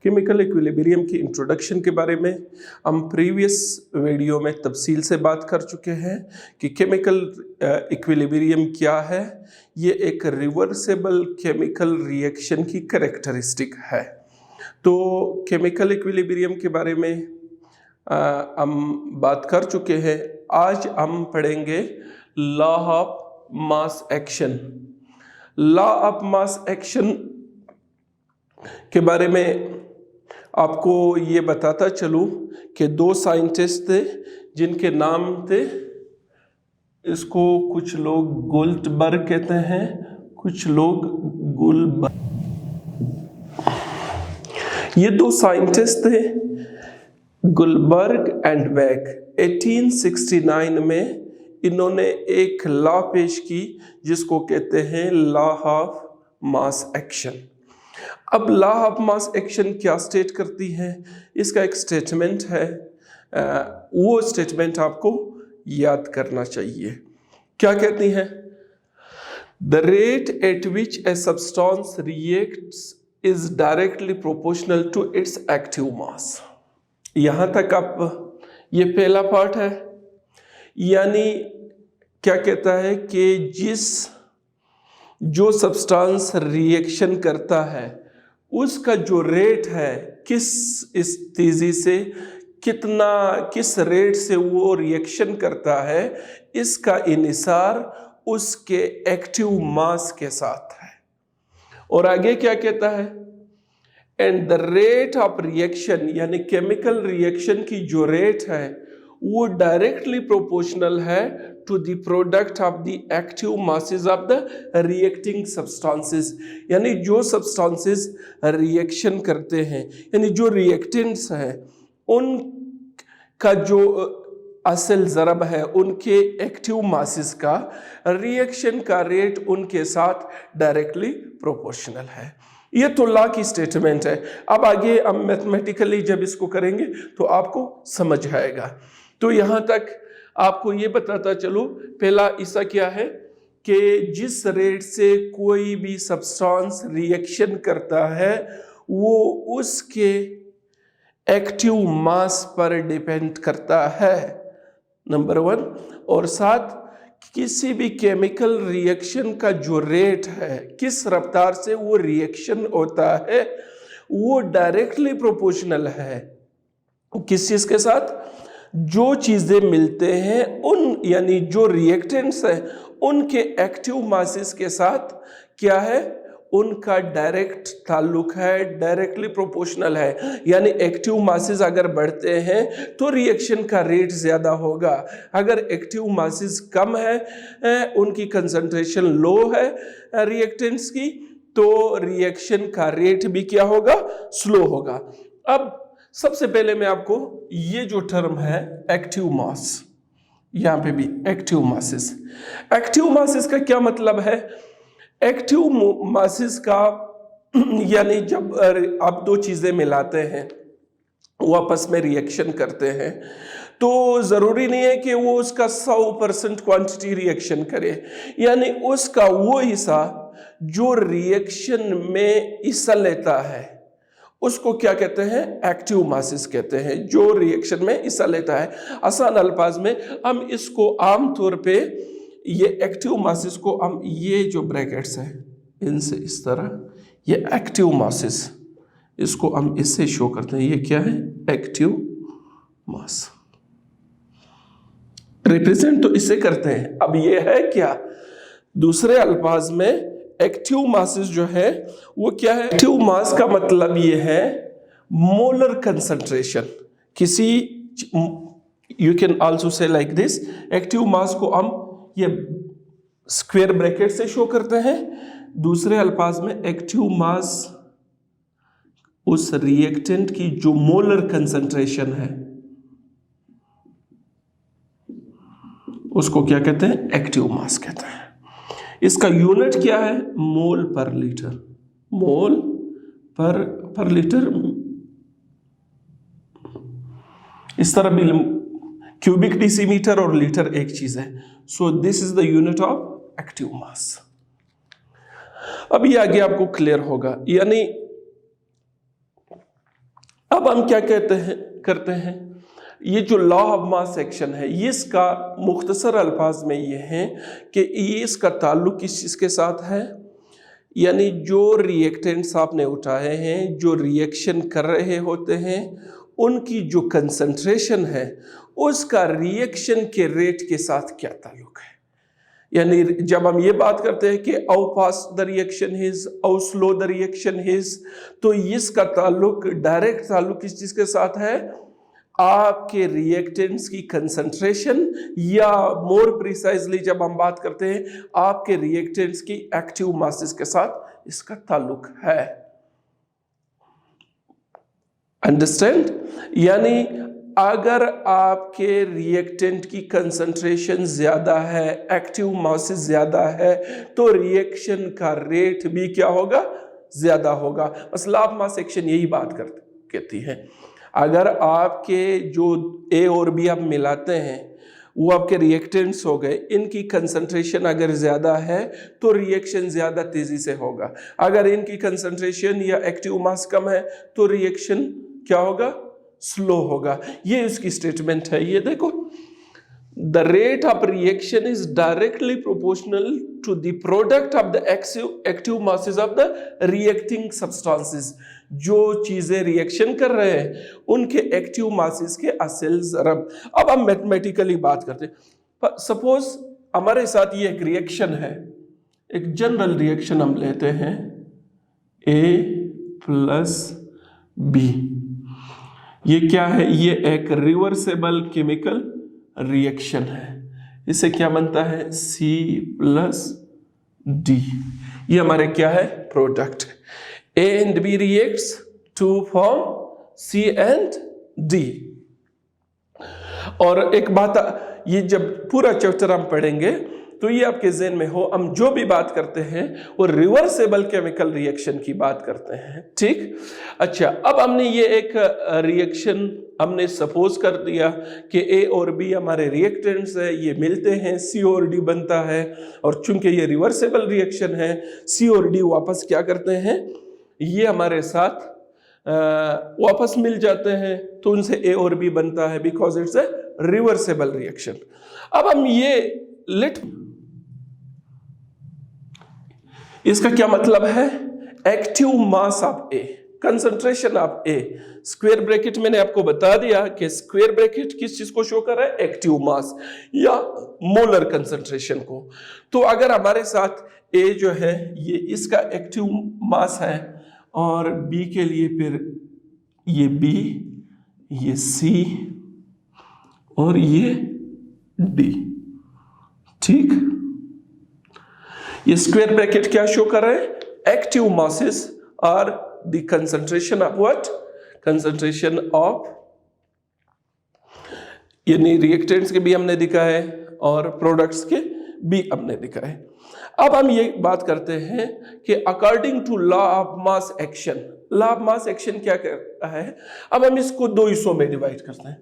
Chemical equilibrium की introduction के बारे में हम प्रीवियस वीडियो में तफसील से बात कर चुके हैं कि केमिकल इक्विलिब्रियम क्या है। ये एक रिवर्सिबल केमिकल रिएक्शन की कैरेक्टरिस्टिक है। तो केमिकल इक्विलिब्रियम के बारे में हम बात कर चुके हैं। आज हम पढ़ेंगे law of mass action. Law of mass action के बारे में आपको ये बताता चलूं कि दो साइंटिस्ट थे जिनके नाम थे, इसको कुछ लोग गुल्टबर्ग कहते हैं, कुछ लोग गुलबर्ग। ये दो साइंटिस्ट थे गुलबर्ग एंड वेग। 1869 में इन्होंने एक लॉ पेश की जिसको कहते हैं लॉ ऑफ मास एक्शन। अब लॉ ऑफ मास एक्शन क्या स्टेट करती है, इसका एक स्टेटमेंट है, वो स्टेटमेंट आपको याद करना चाहिए। क्या कहती है? The rate at which a substance reacts is directly proportional to its active mass. यहां तक आप, ये पहला पार्ट है। यानी क्या कहता है कि जो सब्सटेंस रिएक्शन करता है उसका जो रेट है, किस स्थिति से किस रेट से वो रिएक्शन करता है, इसका इन्हिसार उसके एक्टिव मास के साथ है। और आगे क्या कहता है? And the rate of reaction, यानी केमिकल रिएक्शन की जो रेट है वो डायरेक्टली प्रोपोर्शनल है to the product of the active masses of the reacting substances. यानी जो सब्सटेंसेस रिएक्शन करते हैं, यानी जो रिएक्टेंट्स हैं, उनका जो असल ज़रब है उनके एक्टिव मासेस का, रिएक्शन का रेट उनके साथ डायरेक्टली प्रोपोर्शनल है। ये तो लॉ की स्टेटमेंट है। अब आगे हम मैथमेटिकली जब इसको करेंगे तो आपको समझ आएगा। तो यहाँ तक आपको ये बताता चलो, पहला हिस्सा क्या है कि जिस रेट से कोई भी सब्सटेंस रिएक्शन करता है वो उसके एक्टिव मास पर डिपेंड करता है, नंबर 1। और साथ किसी भी केमिकल रिएक्शन का जो रेट है, किस रफ्तार से वो रिएक्शन होता है, वो डायरेक्टली प्रोपोर्शनल है किस चीज के साथ? जो चीजें मिलते हैं उन, यानी जो रिएक्टेंट्स हैं उनके एक्टिव मासेस के साथ क्या है, उनका डायरेक्ट ताल्लुक है, डायरेक्टली प्रोपोर्शनल है। यानी एक्टिव मासेस अगर बढ़ते हैं तो रिएक्शन का रेट ज़्यादा होगा। अगर एक्टिव मासेस कम है, उनकी कंसंट्रेशन लो है रिएक्टेंट्स की, तो रिएक्शन का रेट भी क्या होगा? स्लो होगा। अब सबसे पहले मैं आपको ये जो टर्म है एक्टिव मास, यहाँ पे भी एक्टिव मासेस, एक्टिव मासेस का क्या मतलब है? एक्टिव मासेस का यानी जब आप दो चीजें मिलाते हैं, वो आपस में रिएक्शन करते हैं, तो जरूरी नहीं है कि वो उसका 100% क्वांटिटी रिएक्शन करे। यानी उसका वो हिस्सा जो रिएक्शन में हिस्सा लेता है उसको क्या कहते हैं? एक्टिव मासेस कहते हैं, जो रिएक्शन में हिस्सा लेता है। आसान अल्फाज में हम इसको आम तौर पे, ये एक्टिव मासेस को हम, ये जो ब्रैकेट्स हैं इनसे इस तरह, ये एक्टिव मासेस, इसको हम इससे शो करते हैं। ये क्या है? एक्टिव मास रिप्रेजेंट तो इससे करते हैं। अब ये है क्या? दूसरे अल्फाज में एक्टिव मासेस जो है वो क्या है? एक्टिव मास का मतलब ये है मोलर कंसंट्रेशन। किसी, you can also say like this, active mass को हम ये स्क्वायर ब्रैकेट से शो करते हैं। दूसरे अल्फाज में एक्टिव मास उस रिएक्टेंट की जो मोलर कंसंट्रेशन है उसको क्या कहते हैं? एक्टिव मास कहते हैं। इसका यूनिट क्या है? मोल पर लीटर। मोल पर लीटर, इस तरह भी क्यूबिक डेसीमीटर और लीटर एक चीज है। So this is the unit of active mass. अब ये आगे आपको क्लियर होगा। यानी अब हम क्या करते हैं, ये जो लॉ ऑफ मास एक्शन है, ये इसका मुख्तसर अल्फाज में ये है कि ये इसका ताल्लुक किस चीज़ के साथ है, यानी जो रिएक्टेंट्स आपने उठाए हैं, जो रिएक्शन कर रहे होते हैं, उनकी जो कंसंट्रेशन है उसका रिएक्शन के रेट के साथ क्या ताल्लुक है। यानी जब हम ये बात करते हैं कि how fast the reaction is, how slow the reaction is, तो इसका ताल्लुक, डायरेक्ट ताल्लुक किस चीज़ के साथ है, आपके रिएक्टेंट्स की कंसंट्रेशन, या मोर प्रिसाइजली जब हम बात करते हैं आपके रिएक्टेंट्स की एक्टिव मासेस के साथ इसका ताल्लुक है। अंडरस्टैंड? यानी अगर आपके रिएक्टेंट की कंसंट्रेशन ज़्यादा है, एक्टिव मासेस ज़्यादा है, तो रिएक्शन का रेट भी क्या होगा, ज़्यादा होगा। बस लॉ ऑफ मास एक्शन यही बात कहती है। अगर आपके जो ए और बी आप मिलाते हैं वो आपके रिएक्टेंट्स हो गए, इनकी कंसंट्रेशन अगर ज़्यादा है तो रिएक्शन ज़्यादा तेज़ी से होगा। अगर इनकी कंसंट्रेशन या एक्टिव मास कम है तो रिएक्शन क्या होगा, स्लो होगा। ये उसकी स्टेटमेंट है। ये देखो, the rate of reaction is directly proportional to the product of the active masses of the reacting substances. जो चीजें रिएक्शन कर रहे हैं उनके एक्टिव मासेस के असल ज़रब। अब हम मैथमेटिकली बात करते हैं। सपोज हमारे साथ ये एक रिएक्शन है, एक जनरल रिएक्शन हम लेते हैं, A प्लस बी। ये क्या है, ये एक रिवर्सेबल केमिकल रिएक्शन है। इसे क्या बनता है, C प्लस D। ये हमारे क्या है, product. A and B reacts to form C and D। और एक बात, ये जब पूरा चैप्टर हम पढ़ेंगे तो ये आपके ज़हन में हो, हम जो भी बात करते हैं वो रिवर्सेबल केमिकल रिएक्शन की बात करते हैं, ठीक। अच्छा, अब हमने ये एक रिएक्शन हमने सपोज कर दिया कि A और B हमारे रिएक्टेंट्स है, ये मिलते हैं, C और D बनता है। और चूंकि ये रिवर्सेबल रिएक्शन है, C और D वापस क्या करते हैं, ये हमारे साथ वापस मिल जाते हैं, तो उनसे A और B बनता है, because it's a reversible reaction. अब हम ये इसका क्या मतलब है, active mass of A, concentration of A, square bracket मैंने आपको बता दिया कि स्क्वायर ब्रैकेट किस चीज को शो कर रहा है, एक्टिव मास या मोलर कंसंट्रेशन को। तो अगर हमारे साथ A जो है ये इसका एक्टिव मास है, और B के लिए फिर ये B, ये C और ये D, ठीक। ये स्क्वायर ब्रैकेट क्या शो कर रहा है, active masses are the concentration of what, concentration of, यानी रिएक्टेंट्स के भी हमने दिखा है और प्रोडक्ट्स के भी हमने दिखा है। अब हम ये बात करते हैं कि according to law of mass action, law of mass action क्या कहता है। अब हम इसको दो हिस्सों में डिवाइड करते हैं।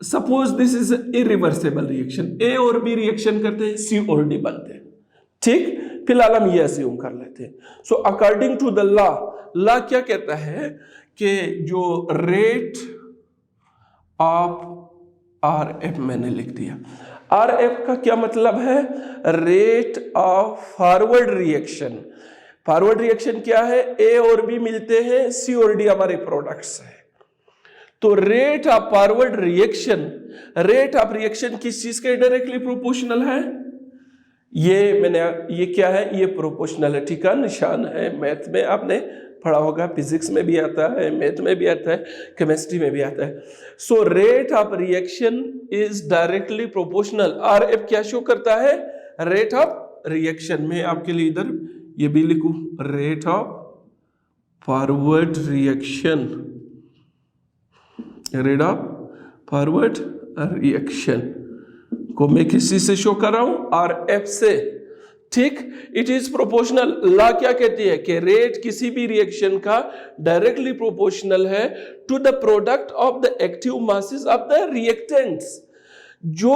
Suppose this is irreversible reaction, A और B रिएक्शन करते हैं, C और D बनते हैं, ठीक। फिलहाल हम ये अज्यूम कर लेते हैं। So according to the law क्या कहता है कि जो रेट ऑफ RF, मैंने लिख दिया, RF का क्या मतलब है, rate of forward reaction. Forward reaction क्या है, A और B मिलते हैं, C और D हमारे प्रोडक्ट्स हैं। तो rate of forward reaction, rate of reaction किस चीज के डायरेक्टली प्रोपोर्शनल है, ये क्या है, ये प्रोपोर्शनलिटी का निशान है। मैथ में आपने पढ़ा होगा, फिजिक्स में भी आता है, मैथ में भी आता है, केमिस्ट्री में भी आता है। So rate of reaction is directly proportional. RF क्या शो करता है, रेट ऑफ रिएक्शन। में आपके लिए इधर ये भी लिखूं, rate of forward reaction, rate of forward reaction को मैं किसी से शो कर रहा हूं, RF से, ठीक। It is proportional. लॉ क्या कहती है कि रेट किसी भी रिएक्शन का डायरेक्टली प्रोपोर्शनल है to the product of the active masses of the reactants. जो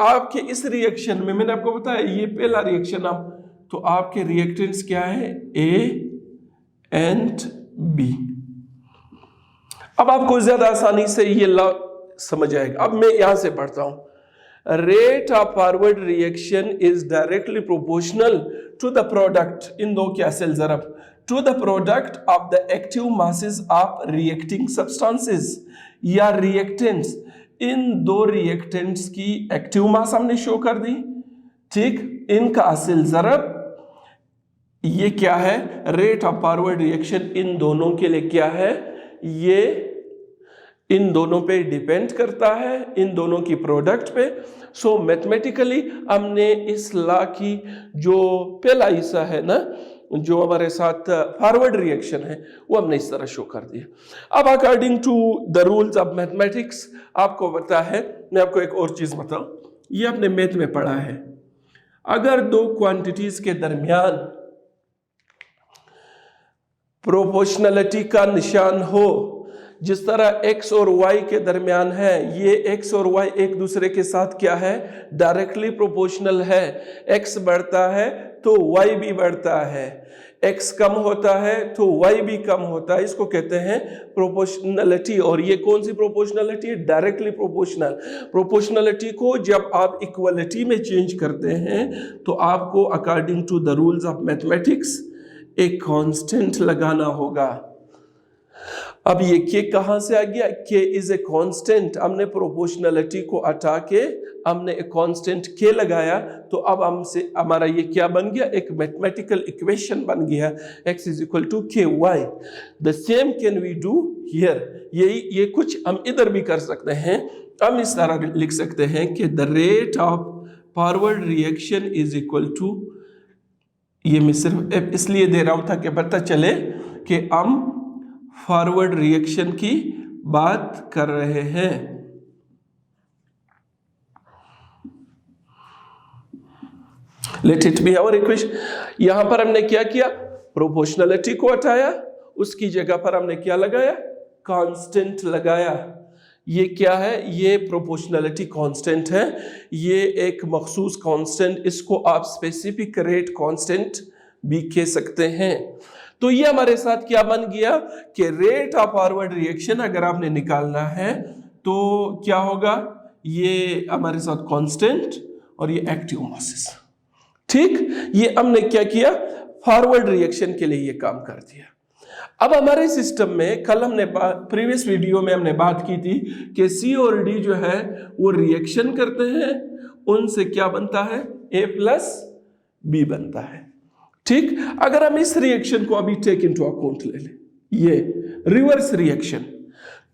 आपके इस रिएक्शन में, मैंने आपको बताया ये पहला रिएक्शन, आप तो आपके रिएक्टेंट्स क्या है, A एंड B। अब आपको ज्यादा आसानी से ये लॉ समझ आएगा। अब मैं यहां से पढ़ता हूं, rate of forward reaction is directly proportional to the product, इन दो क्या cell ज़रब, to the product of the active masses of reacting substances या reactants, इन दो reactants की active mass हमने शो कर दी, ठीक, इनका असल ज़रब ये क्या है, rate of forward reaction in दोनों के लिए क्या है, ये इन दोनों पे डिपेंड करता है, इन दोनों की प्रोडक्ट पे। सो मैथमेटिकली हमने इस लॉ की जो पहला हिस्सा है ना, जो हमारे साथ फॉरवर्ड रिएक्शन है, वो हमने इस तरह शो कर दिया। अब according to the rules of mathematics आपको पता है, मैं आपको एक और चीज बताऊं, ये आपने मैथ में पढ़ा है, अगर दो क्वांटिटीज के दरमियान प्रोपोर्शनलिटी का निशान हो, जिस तरह x और y के दरमियान है, ये x और y एक दूसरे के साथ क्या है, डायरेक्टली प्रोपोर्शनल है, x बढ़ता है तो y भी बढ़ता है, x कम होता है तो y भी कम होता है, इसको कहते हैं प्रोपोर्शनलिटी। और ये कौन सी प्रोपोर्शनलिटी है, डायरेक्टली प्रोपोर्शनल। प्रोपोर्शनलिटी को जब आप इक्वलिटी में चेंज करते हैं तो आपको according to the rules of mathematics एक कांस्टेंट लगाना होगा। अब ये के कहां से आ गया, के इज ए कांस्टेंट, हमने प्रोपोर्शनलिटी को हटा के हमने एक कांस्टेंट के लगाया, तो अब हमसे हमारा ये क्या बन गया, एक मैथमेटिकल इक्वेशन बन गया, x is equal to k y. The same can we do here, ये कुछ हम इधर भी कर सकते हैं। हम इस तरह लिख सकते हैं कि the rate of forward reaction is equal to, ये मैं सिर्फ इसलिए दे रहा हूं था कि पता चले कि हम फॉरवर्ड रिएक्शन की बात कर रहे हैं। Let it be our equation. यहां पर हमने क्या किया, प्रोपोर्शनलिटी को हटाया, उसकी जगह पर हमने क्या लगाया, कांस्टेंट लगाया। ये क्या है, ये प्रोपोर्शनलिटी कांस्टेंट है, ये एक मखसूस कांस्टेंट, इसको आप स्पेसिफिक रेट कांस्टेंट भी कह सकते हैं। तो ये हमारे साथ क्या बन गया कि रेट ऑफ फॉरवर्ड रिएक्शन अगर आपने निकालना है तो क्या होगा, ये हमारे साथ कांस्टेंट और ये एक्टिव मासेस, ठीक। ये हमने क्या किया, फॉरवर्ड रिएक्शन के लिए ये काम कर दिया। अब हमारे सिस्टम में कल हमने प्रीवियस वीडियो में हमने बात की थी कि सी और डी जो है वो रिएक्शन करते हैं, उनसे क्या बनता है, ए प्लस बी बनता है, ठीक। अगर हम इस रिएक्शन को अभी टेक इनटू अकाउंट ले लें, ये रिवर्स रिएक्शन,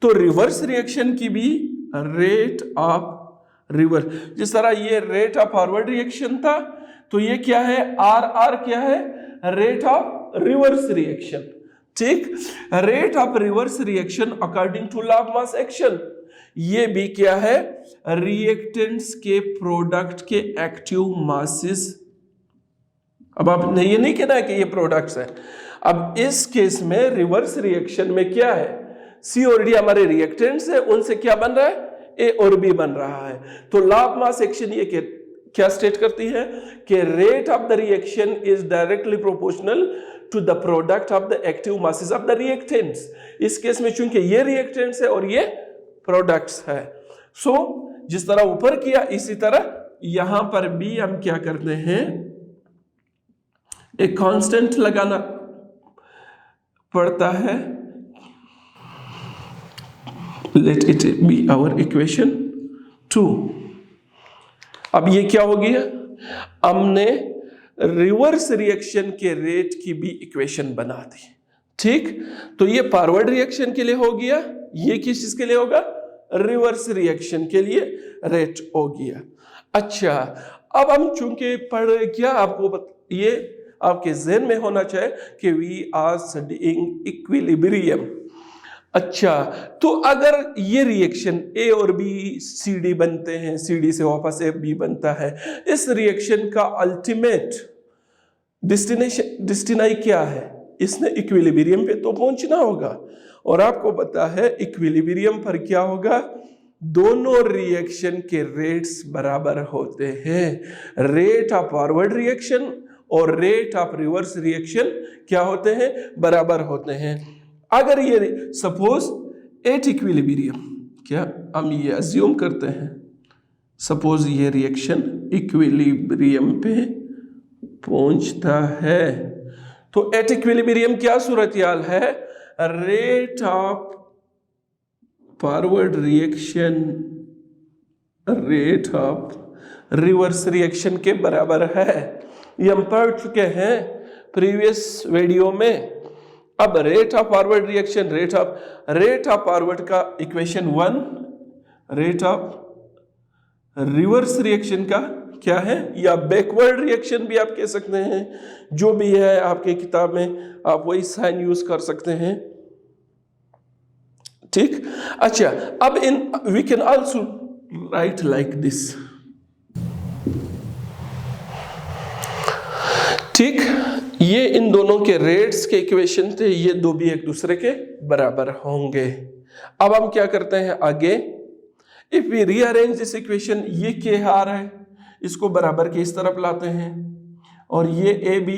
तो रिवर्स रिएक्शन की भी रेट ऑफ रिवर्स, जिस तरह ये रेट ऑफ फॉरवर्ड रिएक्शन था, तो ये क्या है, आर क्या है, रेट ऑफ रिवर्स रिएक्शन, ठीक। Rate of reverse reaction according to law of mass action, ये भी क्या है, रिएक्टेंट्स के प्रोडक्ट के एक्टिव मासेस। अब आपने ये नहीं कहना है कि ये प्रोडक्ट्स हैं। अब इस केस में रिवर्स रिएक्शन में क्या है, सी और डी हमारे रिएक्टेंट्स है, उनसे क्या बन रहा है, ए और बी बन रहा है। तो लॉ ऑफ मास एक्शन ये क्या स्टेट करती है कि rate of the reaction is directly proportional to the product of the active masses of the reactants. इस केस में चूंकि ये रिएक्टेंट्स है और ये प्रोडक्ट्स है, सो जिस तरह ऊपर किया इसी तरह यहां पर भी हम क्या करते हैं, एक कांस्टेंट लगाना पड़ता है। Let it be our equation 2। अब ये क्या हो गया, हमने रिवर्स रिएक्शन के रेट की भी इक्वेशन बना दी, ठीक। तो ये फॉरवर्ड रिएक्शन के लिए हो गया, ये किस चीज के लिए होगा, रिवर्स रिएक्शन के लिए रेट हो गया। अच्छा, अब हम चूंकि पढ़ रहे, क्या आपको ये आपके ज़हन में होना चाहिए कि वी आर स्टडीइंग इक्विलिब्रियम। अच्छा, तो अगर ये रिएक्शन ए और बी सी डी बनते हैं, सी डी से वापस ए बी बनता है, इस रिएक्शन का अल्टीमेट डेस्टिनेशन क्या है, इसने इक्विलिब्रियम पे तो पहुंचना होगा। और आपको पता है इक्विलिब्रियम पर क्या होगा, दोनों रिएक्शन के रेट्स बराबर होते हैं। रेट ऑफ फॉरवर्ड रिएक्शन और रेट ऑफ रिवर्स रिएक्शन क्या होते हैं, बराबर होते हैं। अगर ये सपोज एट इक्विलिब्रियम, क्या हम ये अज्यूम करते हैं, सपोज ये रिएक्शन इक्विलिब्रियम पे पहुंचता है, तो एट इक्विलिब्रियम क्या सूरत-हाल है, rate of forward reaction rate of reverse reaction के बराबर है। ये हम पढ़ चुके हैं प्रीवियस वीडियो में। अब rate of forward reaction, rate of forward का equation 1, rate of reverse reaction का क्या है, या बैकवर्ड रिएक्शन भी आप कह सकते हैं, जो भी है आपके किताब में आप वही साइन यूज कर सकते हैं, ठीक। अच्छा, अब we can also write like this, ठीक। ये इन दोनों के रेट्स के इक्वेशन थे, ये दो भी एक दूसरे के बराबर होंगे। अब हम क्या करते हैं आगे, if we rearrange this equation, ये के हार है, इसको बराबर के इस तरफ लाते हैं, और ये ए बी,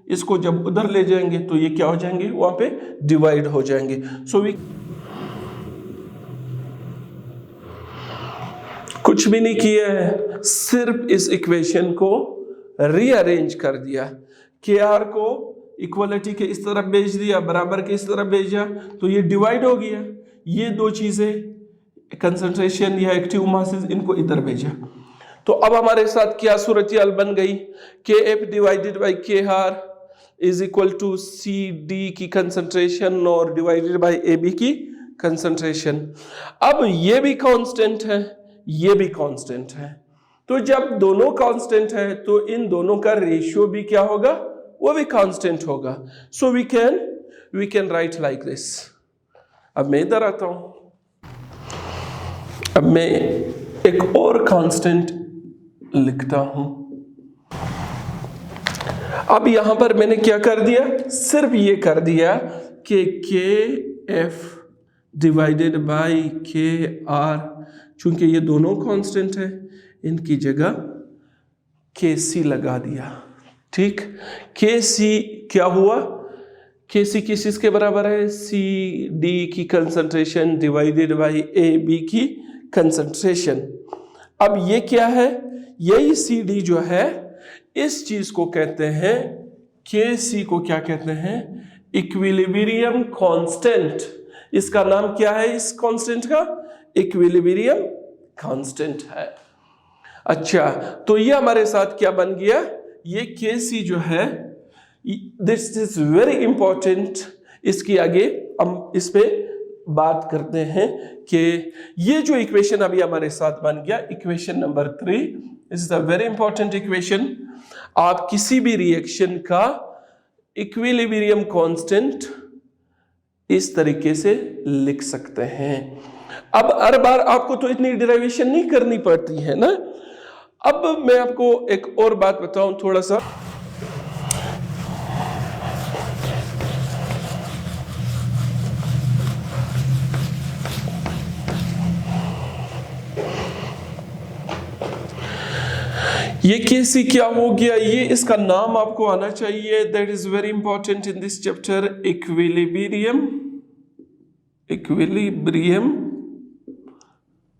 इसको जब उधर ले जाएंगे तो ये क्या हो जाएंगे, वहां पे डिवाइड हो जाएंगे। सो वी कुछ भी नहीं किया है, सिर्फ इस इक्वेशन को रीअरेंज कर दिया, के आर को इक्वलिटी के इस तरफ भेज दिया, बराबर के इस तरफ भेजा, तो ये डिवाइड हो गया। ये दो चीजें कंसंट्रेशन या एक्टिव मासेस, इनको इधर भेजा। तो अब हमारे साथ क्या सूरत-हाल बन गई, k f divided by k r is equal to C D की कंसंट्रेशन और डिवाइडेड बाई ए बी की कंसंट्रेशन। अब ये भी कांस्टेंट है, ये भी कांस्टेंट है, तो जब दोनों कांस्टेंट है तो इन दोनों का रेशियो भी क्या होगा, वो भी कांस्टेंट होगा। So we can write like this. अब मैं इधर आता हूं, अब मैं एक और कांस्टेंट लिखता हूं। अब यहां पर मैंने क्या कर दिया, सिर्फ ये कर दिया कि के f divided by k are, चूंकि ये दोनों कांस्टेंट है, इनकी जगह के सी लगा दिया, ठीक। के सी क्या हुआ, के सी किस चीज के बराबर है, सी डी की concentration divided by A B की कंसंट्रेशन। अब ये क्या है, यही सी डी जो है, इस चीज को कहते हैं, के सी को क्या कहते हैं, इक्विलिब्रियम कांस्टेंट। इसका नाम क्या है, इस कांस्टेंट का इक्विलिब्रियम कांस्टेंट है। अच्छा, तो ये हमारे साथ क्या बन गया, ये के सी जो है, दिस इज वेरी इंपॉर्टेंट। इसकी आगे हम इस पे बात करते हैं कि ये जो इक्वेशन अभी हमारे साथ बन गया, equation number 3, is a very important equation. आप किसी भी रिएक्शन का इक्विलिब्रियम कांस्टेंट इस तरीके से लिख सकते हैं। अब हर बार आपको तो इतनी डेरिवेशन नहीं करनी पड़ती है ना। अब मैं आपको एक और बात बताऊं थोड़ा सा, ये केसी क्या हो गया, ये इसका नाम आपको आना चाहिए, that is very important in this chapter, equilibrium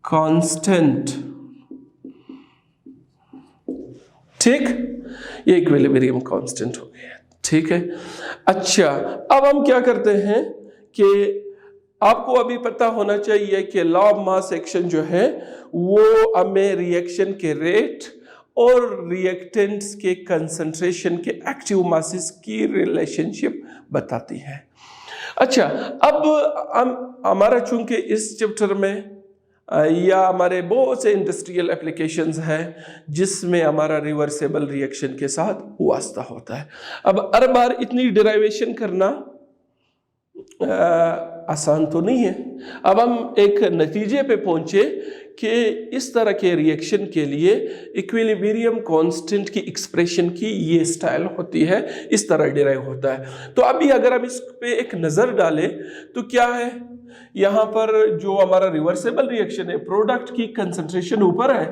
constant, ठीक। ये इक्विलिब्रियम कांस्टेंट हो गया, ठीक है। अच्छा, अब हम क्या करते हैं कि आपको अभी पता होना चाहिए कि लॉ ऑफ मास एक्शन जो है वो हमें रिएक्शन के रेट और रिएक्टेंट्स के कंसंट्रेशन के एक्टिव मासेस की रिलेशनशिप बताती है। अच्छा, अब हमारा चूंकि इस चैप्टर में या हमारे बहुत से इंडस्ट्रियल एप्लीकेशंस हैं जिसमें हमारा रिवर्सेबल रिएक्शन के साथ वास्ता होता है। अब हर बार इतनी डेरिवेशन करना आसान तो नहीं है। अब हम एक नतीजे पे पहुंचे कि इस तरह के रिएक्शन के लिए इक्विलिब्रियम कांस्टेंट की एक्सप्रेशन की ये स्टाइल होती है, इस तरह डिराइव होता है। तो अभी अगर हम इस पे एक नज़र डालें तो क्या है, यहाँ पर जो हमारा रिवर्सेबल रिएक्शन है, प्रोडक्ट की कंसंट्रेशन ऊपर है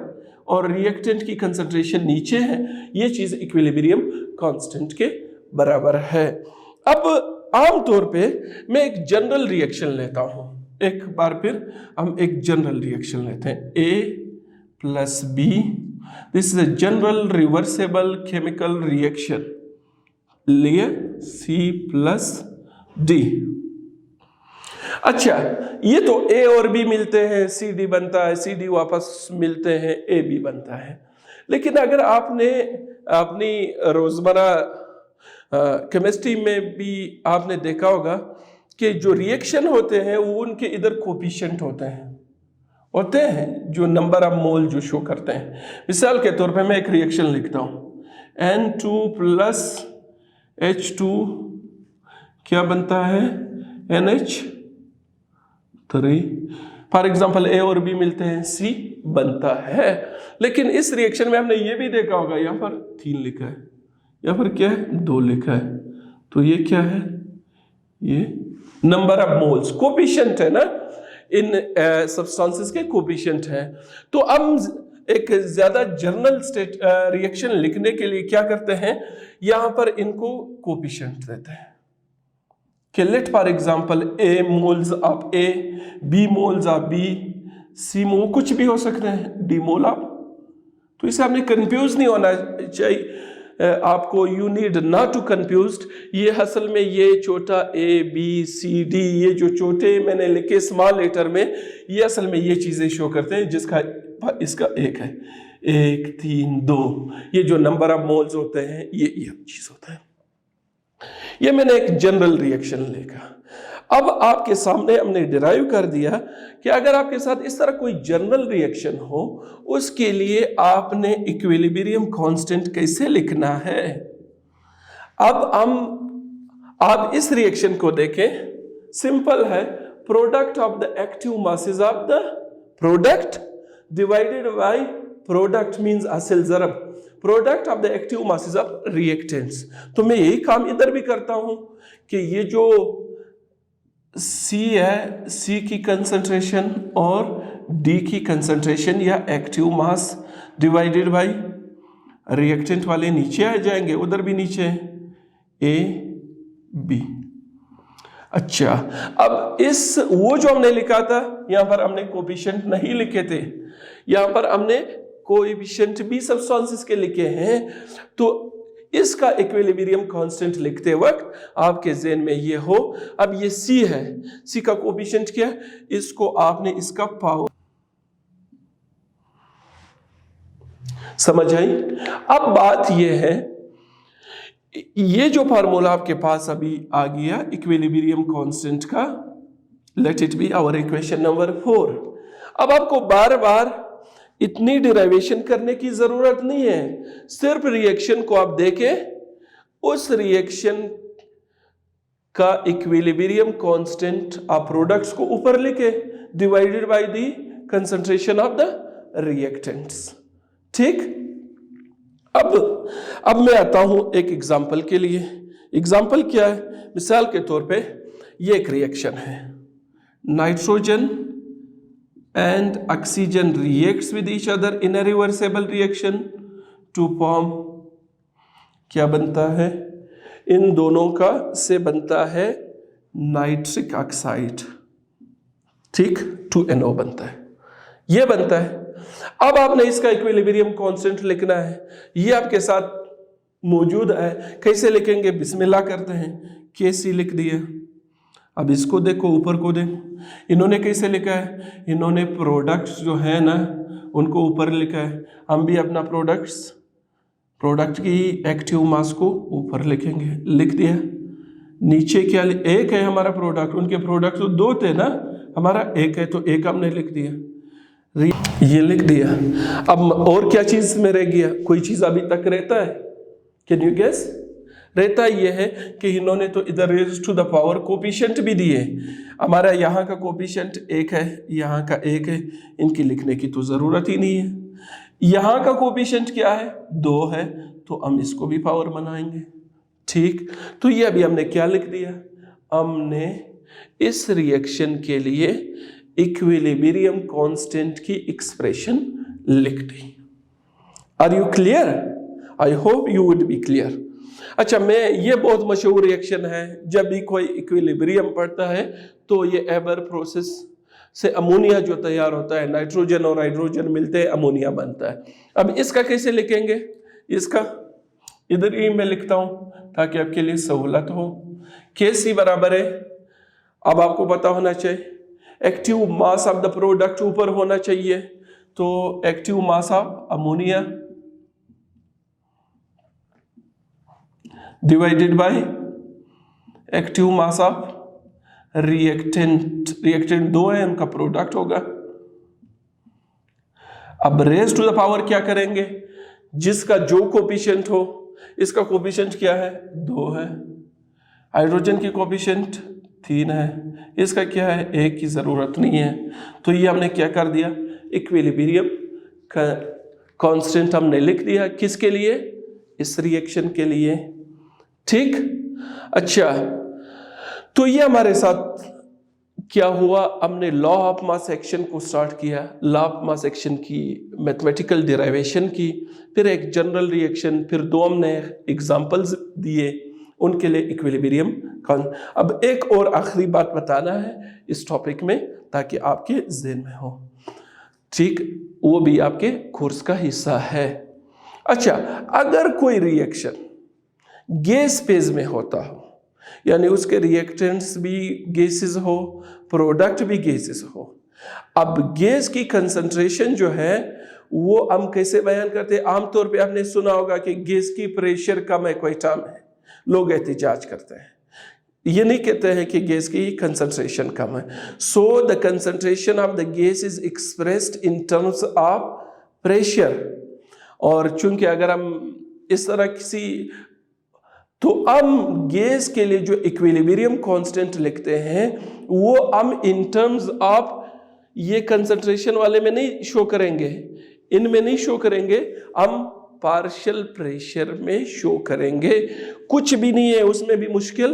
और रिएक्टेंट की कंसंट्रेशन नीचे है, ये चीज़ इक्विलिब्रियम कांस्टेंट के बराबर है। अब आमतौर पे मैं एक जनरल रिएक्शन लेता हूँ, एक बार फिर हम एक जनरल रिएक्शन लेते हैं, A plus B, this is a general reversible chemical reaction, लिए C प्लस D। अच्छा, ये तो A और B मिलते हैं, CD बनता है, CD वापस मिलते हैं, AB बनता है। लेकिन अगर आपने अपनी रोजमर्रा केमिस्ट्री में भी आपने देखा होगा कि जो रिएक्शन होते हैं वो उनके इधर कोफिशिएंट होते हैं जो नंबर ऑफ मोल जो शो करते हैं। मिसाल के तौर पे मैं एक रिएक्शन लिखता हूँ, N2 प्लस H2 क्या बनता है, NH3। फॉर एग्जाम्पल A और B मिलते हैं, C बनता है। लेकिन इस रिएक्शन में हमने ये भी देखा होगा, यहाँ पर 3 लिखा है, यहाँ पर क्या है, 2 लिखा है, तो ये क्या है, ये नंबर ऑफ मोल्स कोफिशिएंट है ना, इन सब्सटेंसेस के कोफिशिएंट है। तो अब एक ज्यादा जनरल स्टेट रिएक्शन लिखने के लिए क्या करते हैं, यहां पर इनको कोफिशिएंट देते हैं कि let for example A moles of A, B moles of B, C mole कुछ भी हो सकते हैं, D मोल ऑफ। तो इसे आपने कंफ्यूज नहीं होना चाहिए आपको, you need not to confused. ये असल में ये छोटा A B C D, ये जो छोटे मैंने लिखे स्मॉल लेटर में, ये असल में ये चीजें शो करते हैं जिसका इसका एक है, 1 3 2, ये जो नंबर ऑफ मोल्स होते हैं ये चीज होता है। ये मैंने एक जनरल रिएक्शन लिखा। अब आपके सामने हमने डिराइव कर दिया कि अगर आपके साथ इस तरह कोई जनरल रिएक्शन हो, उसके लिए आपने इक्विलिब्रियम कांस्टेंट कैसे लिखना है। अब आप इस रिएक्शन को देखें, सिंपल है, product of the active masses of the product divided by product means असल ज़रब product of the active masses of reactants. तो मैं यही काम इधर भी करता हूं कि ये जो C है, C की कंसंट्रेशन और D की कंसंट्रेशन या active mass divided by reactant वाले नीचे आ जाएंगे, उधर भी नीचे A B। अच्छा, अब इस वो जो हमने लिखा था, यहां पर हमने कोफिशिएंट नहीं लिखे थे, यहां पर हमने कोएफिशिएंट भी सब्सटेंसेस के लिखे हैं। तो इसका इक्विलिब्रियम कांस्टेंट लिखते वक्त आपके ज़हन में ये हो, अब ये C है, C का कोएफिशिएंट क्या है, इसको आपने इसका पावर, समझ आई। अब बात ये है, ये जो फार्मूला आपके पास अभी आ गया इक्विलिब्रियम कांस्टेंट का, let it be our equation number 4। अब आपको बार बार इतनी डिराइवेशन करने की जरूरत नहीं है, सिर्फ रिएक्शन को आप देखें, उस रिएक्शन का इक्विलिब्रियम कांस्टेंट आप प्रोडक्ट्स को ऊपर लिखे divided by the concentration of the reactants. ठीक, अब मैं आता हूं एक एग्जांपल के लिए। एग्जांपल क्या है, मिसाल के तौर पे ये एक रिएक्शन है, nitrogen and oxygen reacts with each other in a reversible reaction to form, क्या बनता है, इन दोनों का से बनता है नाइट्रिक ऑक्साइड, ठीक, 2NO बनता है, ये बनता है। अब आपने इसका इक्विलिब्रियम कांस्टेंट लिखना है, ये आपके साथ मौजूद है, कैसे लिखेंगे, बिस्मिल्लाह करते हैं, KC लिख दिया। अब इसको देखो, ऊपर को देखो, इन्होंने कैसे लिखा है, इन्होंने प्रोडक्ट्स जो है ना उनको ऊपर लिखा है, हम भी अपना प्रोडक्ट की एक्टिव मास को ऊपर लिखेंगे, लिख दिया। नीचे क्या, एक है हमारा प्रोडक्ट, उनके प्रोडक्ट तो 2 थे ना, हमारा एक है, तो एक हमने लिख दिया, ये लिख दिया। अब और क्या चीज में रह गया, कोई चीज अभी तक रहता है, कैन यू गेस, रहता ये है कि इन्होंने तो इधर raise to the power coefficient भी दिए, हमारा यहाँ का कोफिशिएंट 1 है, यहाँ का 1 है, इनकी लिखने की तो ज़रूरत ही नहीं है। यहाँ का कोफिशिएंट क्या है, 2 है, तो हम इसको भी पावर बनाएंगे। ठीक, तो ये अभी हमने क्या लिख दिया, हमने इस रिएक्शन के लिए इक्विलिब्रियम कांस्टेंट की एक्सप्रेशन लिख दी। Are you clear? I hope you would be clear. अच्छा, ये बहुत मशहूर रिएक्शन है, जब भी कोई इक्विलिब्रियम पड़ता है तो ये एबर प्रोसेस से अमोनिया जो तैयार होता है, नाइट्रोजन और हाइड्रोजन मिलते हैं, अमोनिया बनता है। अब इसका कैसे लिखेंगे? इसका इधर ही मैं लिखता हूं ताकि आपके लिए सहूलत हो। Kc बराबर है, अब आपको पता होना चाहिए active mass of the product ऊपर होना चाहिए, तो active mass of ammonia divided by active mass of reactant दो है, उनका प्रोडक्ट होगा। अब रेज टू द पावर क्या करेंगे? जिसका जो कोफिशिएंट हो, इसका कोफिशिएंट क्या है? 2 है। हाइड्रोजन की कोफिशिएंट 3 है, इसका क्या है? 1 की जरूरत नहीं है। तो ये हमने क्या कर दिया? इक्विलिब्रियम का कांस्टेंट हमने लिख दिया। किसके लिए? इस रिएक्शन के लिए। ठीक। अच्छा, तो ये हमारे साथ क्या हुआ? हमने लॉ ऑफ मास एक्शन को स्टार्ट किया, लॉ ऑफ मास एक्शन की मैथमेटिकल डिराइवेशन की, फिर एक जनरल रिएक्शन, फिर 2 हमने एग्जांपल्स दिए उनके लिए इक्विलिब्रियम। अब एक और आखिरी बात बताना है इस टॉपिक में ताकि आपके ज़हन में हो, ठीक, वो भी आपके कोर्स का हिस्सा है। अच्छा, अगर कोई रिएक्शन गैस फेज में होता हो, यानी उसके रिएक्टेंट्स भी गैसेस हो, प्रोडक्ट भी गैसेस हो, अब गैस की कंसंट्रेशन जो है वो हम कैसे बयान करते हैं? आमतौर पे आपने सुना होगा कि गैस की प्रेशर कम है, कोई टर्म है, लोग एहतिजाज करते हैं, ये नहीं कहते हैं कि गैस की कंसंट्रेशन कम है। So the concentration of the gas is expressed in terms of pressure. और चूंकि अगर हम इस तरह तो हम गैस के लिए जो इक्विलिब्रियम कांस्टेंट लिखते हैं वो हम इन टर्म्स ऑफ ये कंसंट्रेशन वाले में नहीं शो करेंगे, इनमें नहीं शो करेंगे, हम पार्शियल प्रेशर में शो करेंगे। कुछ भी नहीं है उसमें भी मुश्किल,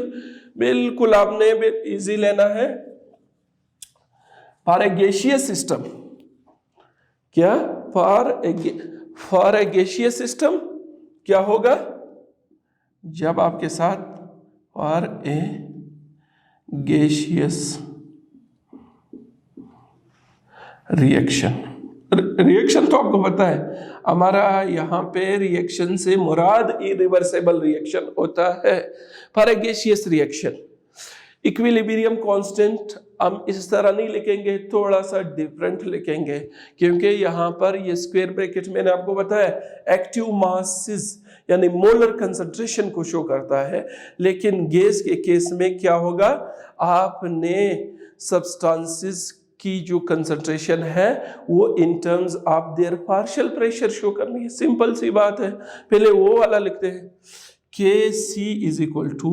बिल्कुल आपने इजी लेना है। फॉर ए गैसियस सिस्टम, क्या फॉर ए गैसियस सिस्टम क्या होगा? जब आपके साथ फॉर ए गैसियस रिएक्शन तो आपको पता है हमारा यहाँ पे रिएक्शन से मुराद इरिवर्सिबल रिएक्शन होता है। For a gaseous reaction equilibrium constant हम इस तरह नहीं लिखेंगे, थोड़ा सा डिफरेंट लिखेंगे, क्योंकि यहाँ पर ये स्क्वायर ब्रैकेट मैंने आपको बताया एक्टिव मासेस यानी मोलर कंसंट्रेशन को शो करता है, लेकिन गैस के केस में क्या होगा? आपने सब्सटेंसेस की जो कंसंट्रेशन है वो in terms of their partial pressure show करनी है। सिंपल सी बात है, पहले वो वाला लिखते हैं Kc इज इक्वल टू,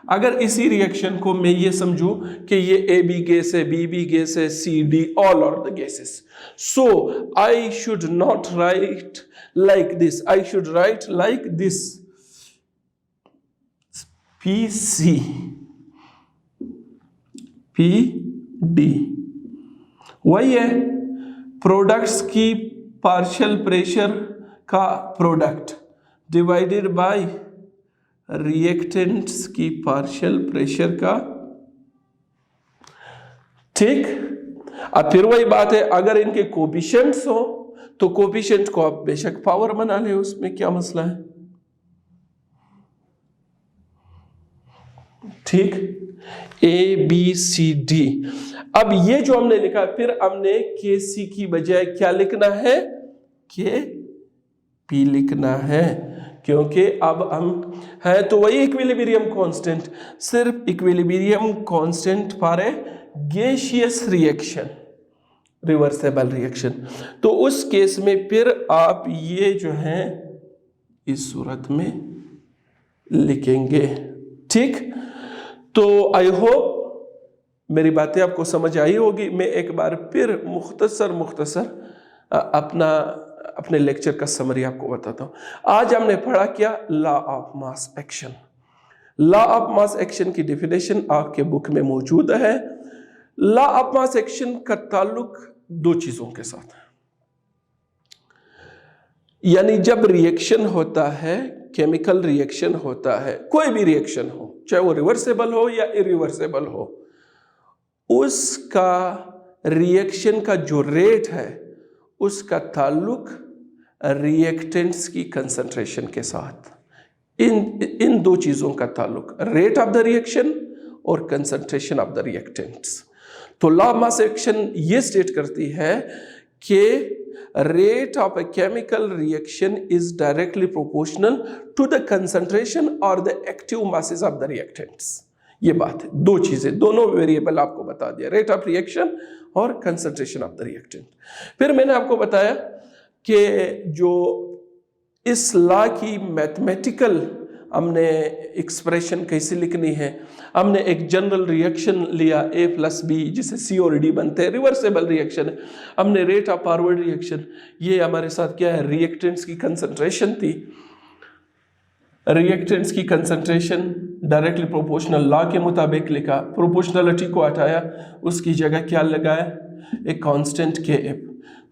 अगर इसी रिएक्शन को मैं ये समझूं कि ये AB गैस है, BB गैस है, CD all are the gases, so I should not write like this, I should write like this, PC PD वही है प्रोडक्ट्स की पार्शियल प्रेशर का प्रोडक्ट डिवाइडेड बाय रिएक्टेंट्स की पार्शियल प्रेशर का। ठीक। अब फिर वही बात है, अगर इनके कोफिशिएंट्स हो तो कोफिशिएंट को आप बेशक पावर बना ले, उसमें क्या मसला है। ठीक, ABCD। अब ये जो हमने लिखा, फिर हमने KC की बजाय क्या लिखना है? KP लिखना है, क्योंकि अब हम है तो वही इक्विलिब्रियम कांस्टेंट, सिर्फ equilibrium constant for a gaseous reaction, reversible reaction. तो उस केस में फिर आप ये जो है इस सूरत में लिखेंगे। ठीक, तो आई होप मेरी बातें आपको समझ आई होगी। मैं एक बार फिर मुख्तसर अपने लेक्चर का समरी आपको बताता हूं। आज हमने पढ़ा क्या? Law of mass action. Law of mass action की डेफिनेशन आपके बुक में मौजूद है। लॉ ऑफ मास एक्शन का ताल्लुक 2 चीजों के साथ है, यानी जब रिएक्शन होता है केमिकल रिएक्शन होता है, कोई भी रिएक्शन हो, चाहे वो रिवर्सेबल हो या इरिवर्सेबल हो, उसका रिएक्शन का जो रेट है उसका ताल्लुक रिएक्टेंट्स की कंसंट्रेशन के साथ, इन दो चीज़ों का ताल्लुक, रेट ऑफ द रिएक्शन और कंसंट्रेशन ऑफ द रिएक्टेंट्स। तो लॉ ऑफ मास एक्शन ये स्टेट करती है कि rate of a chemical reaction is directly proportional to the concentration or the active masses of the reactants। ये बात है, दो चीजें, दोनों वेरिएबल आपको बता दिया, रेट ऑफ रिएक्शन और कंसंट्रेशन ऑफ द रिएक्टेंट। फिर मैंने आपको बताया कि जो इस लॉ की मैथमेटिकल हमने एक्सप्रेशन कैसे लिखनी है, हमने एक जनरल रिएक्शन लिया A+B जिसे C और D बनते हैं, रिवर्सेबल रिएक्शन है। हमने रेट ऑफ फॉरवर्ड रिएक्शन, ये हमारे साथ क्या है, रिएक्टेंट्स की कंसंट्रेशन थी, रिएक्टेंट्स की कंसंट्रेशन डायरेक्टली प्रोपोर्शनल लॉ के मुताबिक लिखा, प्रोपोर्शनलिटी को हटाया, उसकी जगह क्या लगाया, एक कांस्टेंट Kf।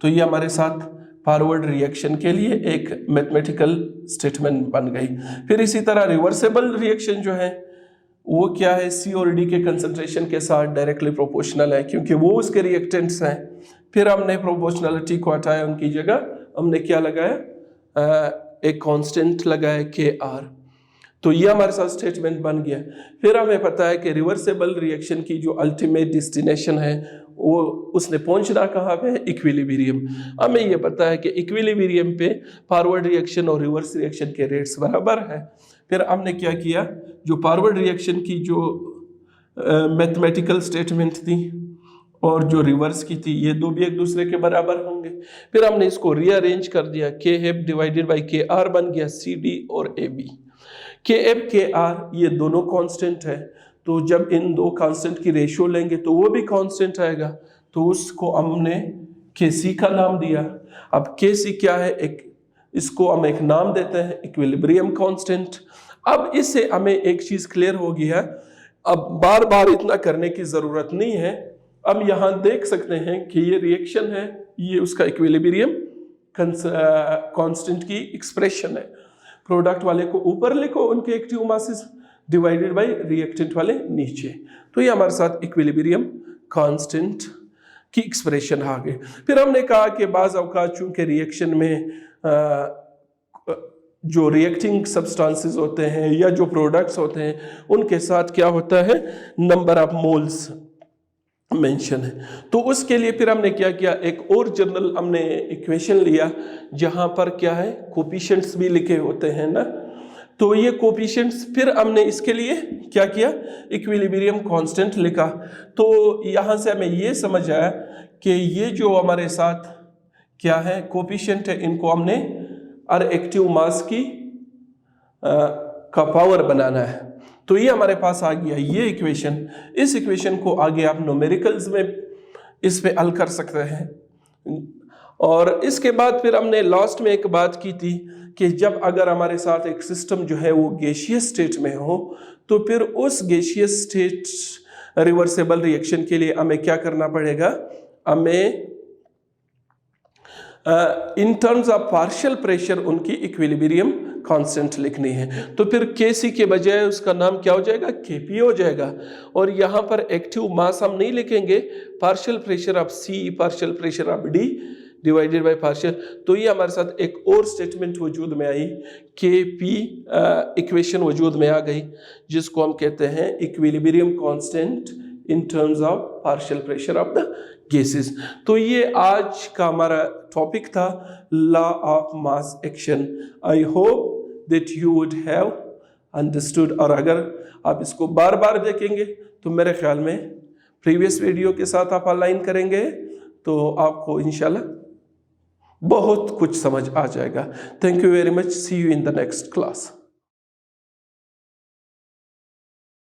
तो ये हमारे साथ फॉरवर्ड रिएक्शन के लिए एक मैथमेटिकल स्टेटमेंट बन गई। फिर इसी तरह रिवर्सेबल रिएक्शन जो है वो क्या है, C और D के कंसंट्रेशन के साथ डायरेक्टली प्रोपोर्शनल है क्योंकि वो उसके रिएक्टेंट्स हैं। फिर हमने प्रोपोर्शनलिटी को हटाया, उनकी जगह हमने क्या लगाया, एक कांस्टेंट लगाया Kr। तो ये हमारे साथ स्टेटमेंट बन गया। फिर हमें पता है कि रिवर्सेबल रिएक्शन की जो अल्टीमेट डेस्टिनेशन है वो उसने पहुंचना कहाँ पे, इक्विलिब्रियम। हमें ये पता है कि इक्विलिब्रियम पे फॉरवर्ड रिएक्शन और रिवर्स रिएक्शन के रेट्स बराबर है। फिर हमने क्या किया, जो फॉरवर्ड रिएक्शन की जो मैथमेटिकल स्टेटमेंट थी और जो रिवर्स की थी, ये दो भी एक दूसरे के बराबर होंगे। फिर हमने इसको रीअरेंज कर दिया, Kf डिवाइडेड बाई Kr बन गया CD और AB। Kf Kr ये दोनों कांस्टेंट है, तो जब इन दो कांस्टेंट की रेशियो लेंगे तो वो भी कांस्टेंट आएगा, तो उसको हमने Kc का नाम दिया। अब Kc क्या है, इसको हम एक नाम देते हैं इक्विलिब्रियम कांस्टेंट। अब इससे हमें एक चीज क्लियर हो गया, अब बार बार इतना करने की जरूरत नहीं है। अब यहाँ देख सकते हैं कि ये रिएक्शन है, ये उसका इक्विलिब्रियम कांस्टेंट की एक्सप्रेशन है। प्रोडक्ट वाले को ऊपर लिखो, उनके active masses divided by reactant वाले नीचे। तो ये हमारे साथ इक्विलिब्रियम कांस्टेंट की एक्सप्रेशन आ गई। फिर हमने कहा कि बाज़ औक़ात चूंकि रिएक्शन में जो रिएक्टिंग सब्सटेंसेस होते हैं या जो प्रोडक्ट्स होते हैं उनके साथ क्या होता है, नंबर ऑफ मोल्स मेंशन है। तो उसके लिए फिर हमने क्या किया, एक और जनरल हमने इक्वेशन लिया जहां पर क्या है, कोफिशिएंट्स भी लिखे होते हैं ना। तो ये कोफिशिएंट्स फिर हमने इसके लिए क्या किया, इक्विलिब्रियम कांस्टेंट लिखा। तो यहाँ से हमें ये समझ आया कि ये जो हमारे साथ क्या है कोफिशिएंट है, इनको हमने हर एक्टिव मास की का पावर बनाना है। तो ये हमारे पास आ गया ये इक्वेशन। इस इक्वेशन को आगे आप न्यूमेरिकल्स में इस पे हल कर सकते हैं। और इसके बाद फिर हमने लास्ट में एक बात की थी कि जब अगर हमारे साथ एक सिस्टम जो है वो गैसियस स्टेट में हो, तो फिर उस गैसियस स्टेट रिवर्सेबल रिएक्शन के लिए हमें क्या करना पड़ेगा, हमें in terms of partial pressure उनकी इक्विलिब्रियम कांस्टेंट लिखनी है। तो फिर Kc के बजाय उसका नाम क्या हो जाएगा, Kp हो जाएगा। और यहाँ पर एक्टिव मास हम नहीं लिखेंगे, partial pressure of C partial pressure of D divided by partial. तो ये हमारे साथ एक और स्टेटमेंट वजूद में आई, Kp इक्वेशन वजूद में आ गई, जिसको हम कहते हैं equilibrium constant in terms of partial pressure of the gases. तो ये आज का हमारा टॉपिक था, law of mass action. I hope that you would have understood. और अगर आप इसको बार बार देखेंगे तो मेरे ख्याल में प्रीवियस वीडियो के साथ आप अलाइन करेंगे तो आपको इंशाल्लाह बहुत कुछ समझ आ जाएगा। Thank you very much, see you in the next class.